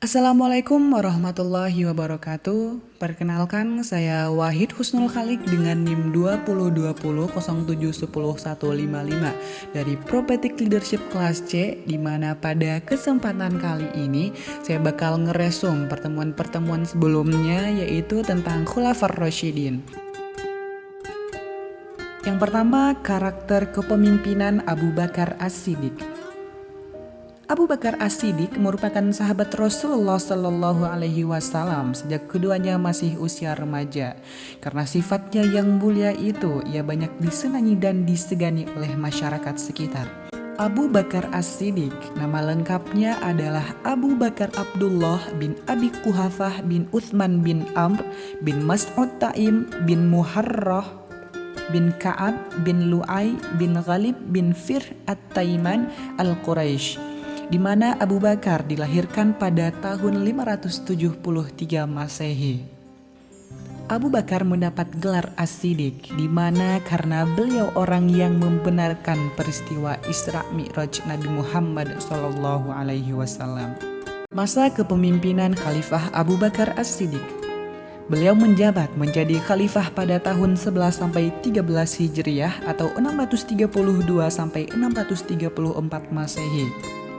Assalamualaikum warahmatullahi wabarakatuh. Perkenalkan, saya Wahid Husnul Khalik dengan NIM 202007110155 dari Prophetic Leadership Kelas C, di mana pada kesempatan kali ini saya bakal ngeresum pertemuan-pertemuan sebelumnya, yaitu tentang Khulafar Rasyidin. Yang pertama, karakter kepemimpinan Abu Bakar As-Siddiq. Abu Bakar As-Siddiq merupakan sahabat Rasulullah Shallallahu Alaihi Wasallam sejak keduanya masih usia remaja. Karena sifatnya yang mulia itu, ia banyak disenangi dan disegani oleh masyarakat sekitar. Abu Bakar As-Siddiq, nama lengkapnya adalah Abu Bakar Abdullah bin Abi Quhafah bin Uthman bin Amr bin Mas'ud Taim bin Muharrah bin Ka'ab bin Lu'ay bin Ghalib bin Fir at-Taiman al-Quraisy, di mana Abu Bakar dilahirkan pada tahun 573 Masehi. Abu Bakar mendapat gelar As-Siddiq di mana karena beliau orang yang membenarkan peristiwa Isra Mi'raj Nabi Muhammad Shallallahu Alaihi Wasallam. Masa kepemimpinan Khalifah Abu Bakar As-Siddiq. Beliau menjabat menjadi khalifah pada tahun 11 sampai 13 Hijriah atau 632 sampai 634 Masehi.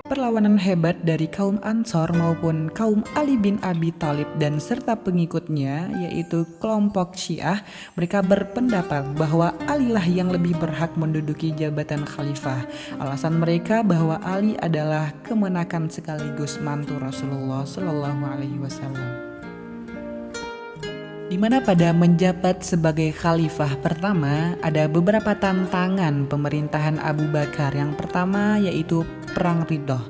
Perlawanan hebat dari kaum Ansor maupun kaum Ali bin Abi Thalib dan serta pengikutnya, yaitu kelompok Syiah, mereka berpendapat bahwa Ali lah yang lebih berhak menduduki jabatan khalifah. Alasan mereka bahwa Ali adalah kemenakan sekaligus mantu Rasulullah Shallallahu Alaihi Wasallam. Di mana pada menjabat sebagai khalifah pertama ada beberapa tantangan pemerintahan Abu Bakar. Yang pertama yaitu Perang Riddah.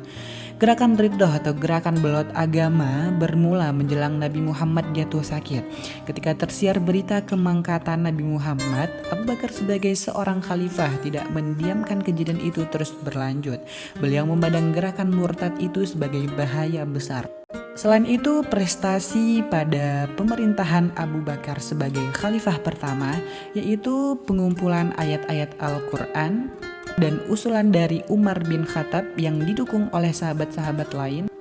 Gerakan Riddah atau gerakan belot agama bermula menjelang Nabi Muhammad jatuh sakit. Ketika tersiar berita kemangkatan Nabi Muhammad, Abu Bakar sebagai seorang khalifah tidak mendiamkan kejadian itu terus berlanjut. Beliau memandang gerakan murtad itu sebagai bahaya besar. Selain itu, prestasi pada pemerintahan Abu Bakar sebagai khalifah pertama yaitu pengumpulan ayat-ayat Al-Quran dan usulan dari Umar bin Khattab yang didukung oleh sahabat-sahabat lain,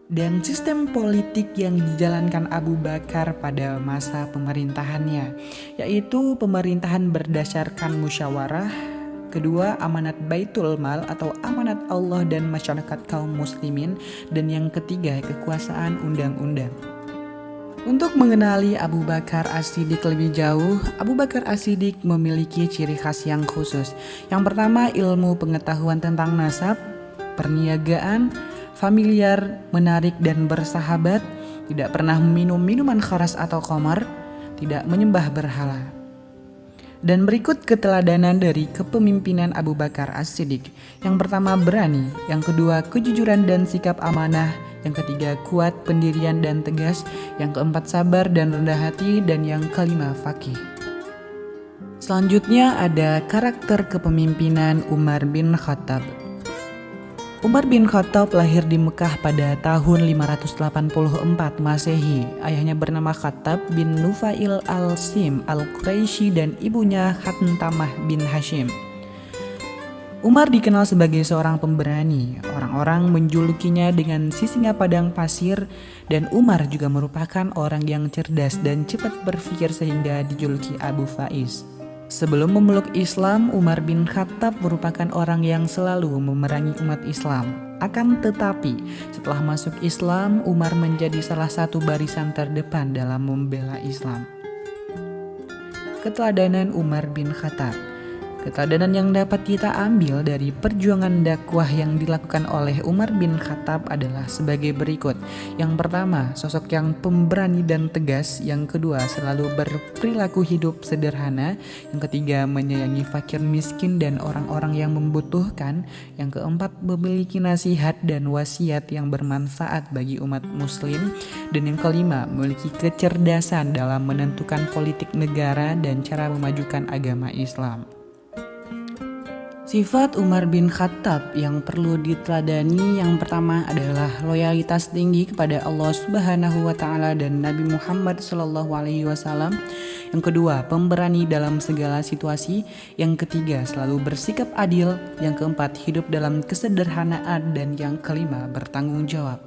dan sistem politik yang dijalankan Abu Bakar pada masa pemerintahannya, yaitu pemerintahan berdasarkan musyawarah. Kedua, amanat Baitul Mal atau amanat Allah dan masyarakat kaum muslimin. Dan yang ketiga, kekuasaan undang-undang. Untuk mengenali Abu Bakar As-Siddiq lebih jauh, Abu Bakar As-Siddiq memiliki ciri khas yang khusus. Yang pertama, ilmu pengetahuan tentang nasab, perniagaan, familiar, menarik dan bersahabat, tidak pernah meminum minuman keras atau khamar, tidak menyembah berhala. Dan berikut keteladanan dari kepemimpinan Abu Bakar As-Siddiq. Yang pertama, berani. Yang kedua, kejujuran dan sikap amanah. Yang ketiga, kuat, pendirian dan tegas. Yang keempat, sabar dan rendah hati. Dan yang kelima, faqih. Selanjutnya ada karakter kepemimpinan Umar bin Khattab. Umar bin Khattab lahir di Mekah pada tahun 584 Masehi. Ayahnya bernama Khattab bin Nufail al-Sim al-Quraisy dan ibunya Hattamah bin Hashim. Umar dikenal sebagai seorang pemberani. Orang-orang menjulukinya dengan si singa padang pasir, dan Umar juga merupakan orang yang cerdas dan cepat berpikir sehingga dijuluki Abu Faiz. Sebelum memeluk Islam, Umar bin Khattab merupakan orang yang selalu memerangi umat Islam. Akan tetapi, setelah masuk Islam, Umar menjadi salah satu barisan terdepan dalam membela Islam. Keteladanan Umar bin Khattab. Keteladanan yang dapat kita ambil dari perjuangan dakwah yang dilakukan oleh Umar bin Khattab adalah sebagai berikut. Yang pertama, sosok yang pemberani dan tegas. Yang kedua, selalu berperilaku hidup sederhana. Yang ketiga, menyayangi fakir miskin dan orang-orang yang membutuhkan. Yang keempat, memiliki nasihat dan wasiat yang bermanfaat bagi umat muslim. Dan yang kelima, memiliki kecerdasan dalam menentukan politik negara dan cara memajukan agama Islam. Sifat Umar bin Khattab yang perlu diteladani yang pertama adalah loyalitas tinggi kepada Allah Subhanahu wa taala dan Nabi Muhammad Shallallahu alaihi wasallam. Yang kedua, pemberani dalam segala situasi. Yang ketiga, selalu bersikap adil. Yang keempat, hidup dalam kesederhanaan. Dan yang kelima, bertanggung jawab.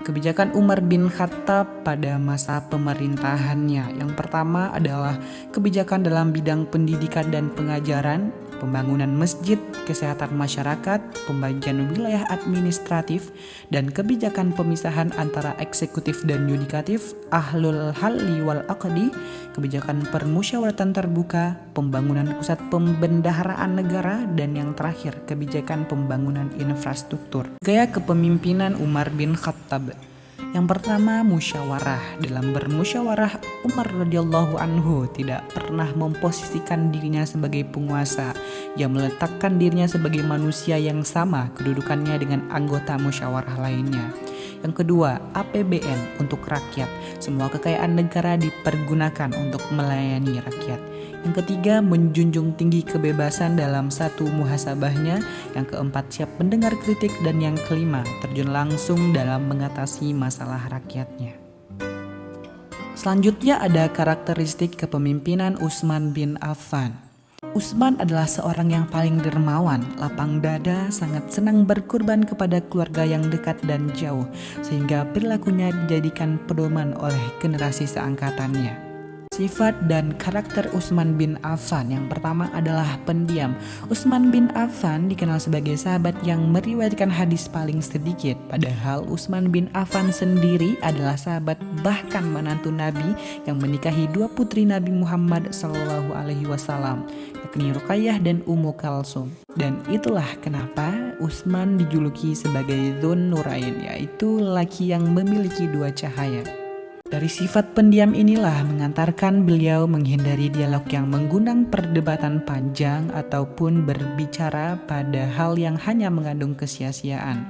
Kebijakan Umar bin Khattab pada masa pemerintahannya. Yang pertama adalah kebijakan dalam bidang pendidikan dan pengajaran, pembangunan masjid, kesehatan masyarakat, pembagian wilayah administratif, dan kebijakan pemisahan antara eksekutif dan yudikatif, ahlul halli wal aqdi, kebijakan permusyawaratan terbuka, pembangunan pusat pembendaharaan negara, dan yang terakhir kebijakan pembangunan infrastruktur. Gaya kepemimpinan Umar bin Khattab. Yang pertama, musyawarah. Dalam bermusyawarah, Umar radhiyallahu anhu tidak pernah memposisikan dirinya sebagai penguasa. Ia meletakkan dirinya sebagai manusia yang sama kedudukannya dengan anggota musyawarah lainnya. Yang kedua, APBN untuk rakyat. Semua kekayaan negara dipergunakan untuk melayani rakyat. Yang ketiga, menjunjung tinggi kebebasan dalam satu muhasabahnya. Yang keempat, siap mendengar kritik. Dan yang kelima, terjun langsung dalam mengatasi masalah rakyatnya. Selanjutnya ada karakteristik kepemimpinan Utsman bin Affan. Utsman adalah seorang yang paling dermawan, lapang dada, sangat senang berkorban kepada keluarga yang dekat dan jauh, sehingga perilakunya dijadikan pedoman oleh generasi seangkatannya. Sifat dan karakter Utsman bin Affan. Yang pertama adalah pendiam. Utsman bin Affan dikenal sebagai sahabat yang meriwayatkan hadis paling sedikit. Padahal Utsman bin Affan sendiri adalah sahabat bahkan menantu Nabi yang menikahi dua putri Nabi Muhammad SAW, yakni Ruqayyah dan Ummu Kalsum. Dan itulah kenapa Utsman dijuluki sebagai Dzun Nurain, yaitu laki yang memiliki dua cahaya. Dari sifat pendiam inilah mengantarkan beliau menghindari dialog yang mengundang perdebatan panjang ataupun berbicara pada hal yang hanya mengandung kesia-siaan.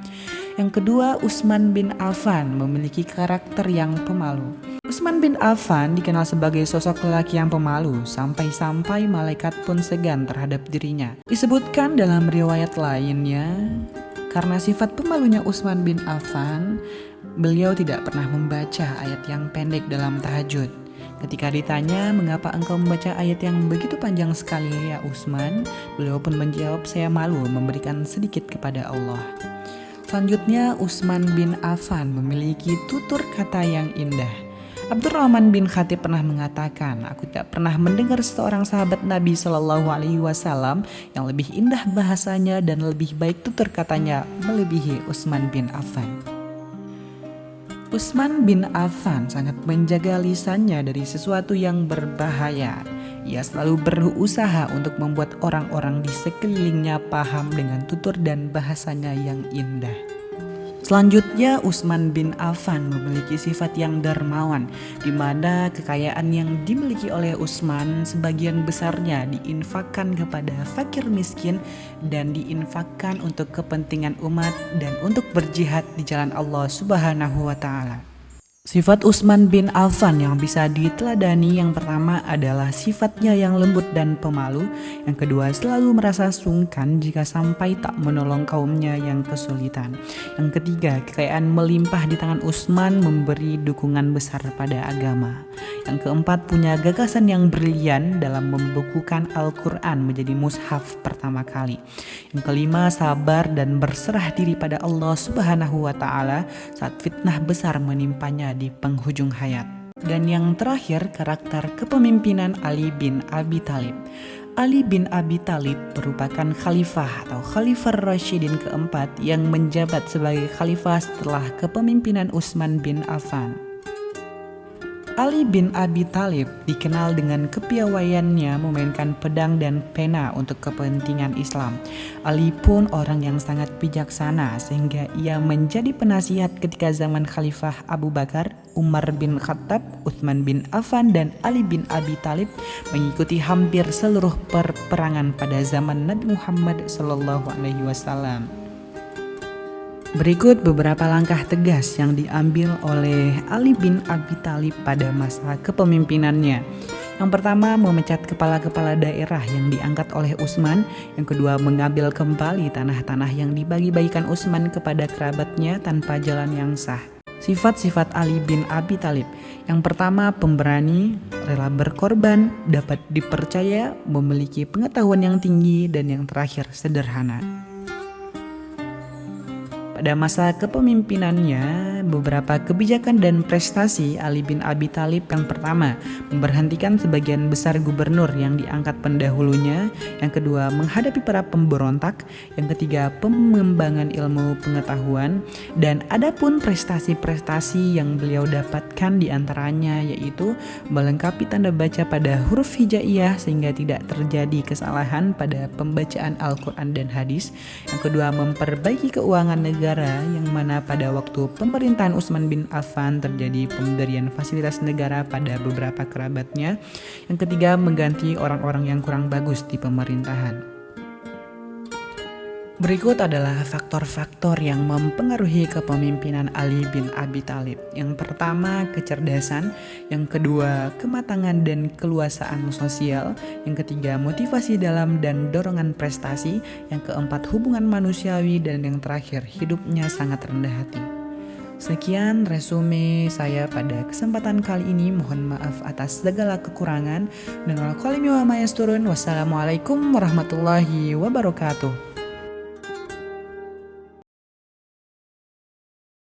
Yang kedua, Utsman bin Affan memiliki karakter yang pemalu. Utsman bin Affan dikenal sebagai sosok lelaki yang pemalu, sampai-sampai malaikat pun segan terhadap dirinya. Disebutkan dalam riwayat lainnya, karena sifat pemalunya Utsman bin Affan, beliau tidak pernah membaca ayat yang pendek dalam tahajud. Ketika ditanya, mengapa engkau membaca ayat yang begitu panjang sekali ya Utsman? Beliau pun menjawab, saya malu memberikan sedikit kepada Allah. Selanjutnya, Utsman bin Affan memiliki tutur kata yang indah. Abdurrahman bin Khatib pernah mengatakan, aku tidak pernah mendengar seorang sahabat Nabi SAW yang lebih indah bahasanya dan lebih baik tutur katanya melebihi Utsman bin Affan. Utsman bin Affan sangat menjaga lisannya dari sesuatu yang berbahaya. Ia selalu berusaha untuk membuat orang-orang di sekelilingnya paham dengan tutur dan bahasanya yang indah. Selanjutnya, Utsman bin Affan memiliki sifat yang dermawan, di mana kekayaan yang dimiliki oleh Utsman sebagian besarnya diinfakkan kepada fakir miskin dan diinfakkan untuk kepentingan umat dan untuk berjihad di jalan Allah Subhanahu wa Ta'ala. Sifat Utsman bin Affan yang bisa diteladani yang pertama adalah sifatnya yang lembut dan pemalu. Yang kedua, selalu merasa sungkan jika sampai tak menolong kaumnya yang kesulitan. Yang ketiga, kekayaan melimpah di tangan Utsman memberi dukungan besar pada agama. Yang keempat, punya gagasan yang brilian dalam membukukan Al-Quran menjadi mushaf pertama kali. Yang kelima, sabar dan berserah diri pada Allah Subhanahu wa Ta'ala saat fitnah besar menimpanya di penghujung hayat. Dan yang terakhir, karakter kepemimpinan Ali bin Abi Thalib. Ali bin Abi Thalib merupakan khalifah atau khalifah Rasyidin keempat yang menjabat sebagai khalifah setelah kepemimpinan Utsman bin Affan. Ali bin Abi Thalib dikenal dengan kepiawaiannya memainkan pedang dan pena untuk kepentingan Islam. Ali pun orang yang sangat bijaksana sehingga ia menjadi penasihat ketika zaman Khalifah Abu Bakar, Umar bin Khattab, Utsman bin Affan, dan Ali bin Abi Thalib mengikuti hampir seluruh peperangan pada zaman Nabi Muhammad SAW. Berikut beberapa langkah tegas yang diambil oleh Ali bin Abi Thalib pada masa kepemimpinannya. Yang pertama, memecat kepala-kepala daerah yang diangkat oleh Utsman. Yang kedua, mengambil kembali tanah-tanah yang dibagi-bagikan Utsman kepada kerabatnya tanpa jalan yang sah. Sifat-sifat Ali bin Abi Thalib. Yang pertama, pemberani, rela berkorban, dapat dipercaya, memiliki pengetahuan yang tinggi, dan yang terakhir, sederhana. Pada masa kepemimpinannya, beberapa kebijakan dan prestasi Ali bin Abi Thalib yang pertama, memberhentikan sebagian besar gubernur yang diangkat pendahulunya. Yang kedua, menghadapi para pemberontak. Yang ketiga, pengembangan ilmu pengetahuan. Dan adapun prestasi-prestasi yang beliau dapatkan diantaranya yaitu melengkapi tanda baca pada huruf hijaiyah sehingga tidak terjadi kesalahan pada pembacaan Al-Quran dan hadis. Yang kedua, memperbaiki keuangan negara yang mana pada waktu pemerintahan Utsman bin Affan terjadi pemberian fasilitas negara pada beberapa kerabatnya. Yang ketiga, mengganti orang-orang yang kurang bagus di pemerintahan. Berikut adalah faktor-faktor yang mempengaruhi kepemimpinan Ali bin Abi Thalib. Yang pertama, kecerdasan. Yang kedua, kematangan dan keluasaan sosial. Yang ketiga, motivasi dalam dan dorongan prestasi. Yang keempat, hubungan manusiawi. Dan yang terakhir, hidupnya sangat rendah hati. Sekian resume saya pada kesempatan kali ini. Mohon maaf atas segala kekurangan. Dan wassalamualaikum warahmatullahi wabarakatuh.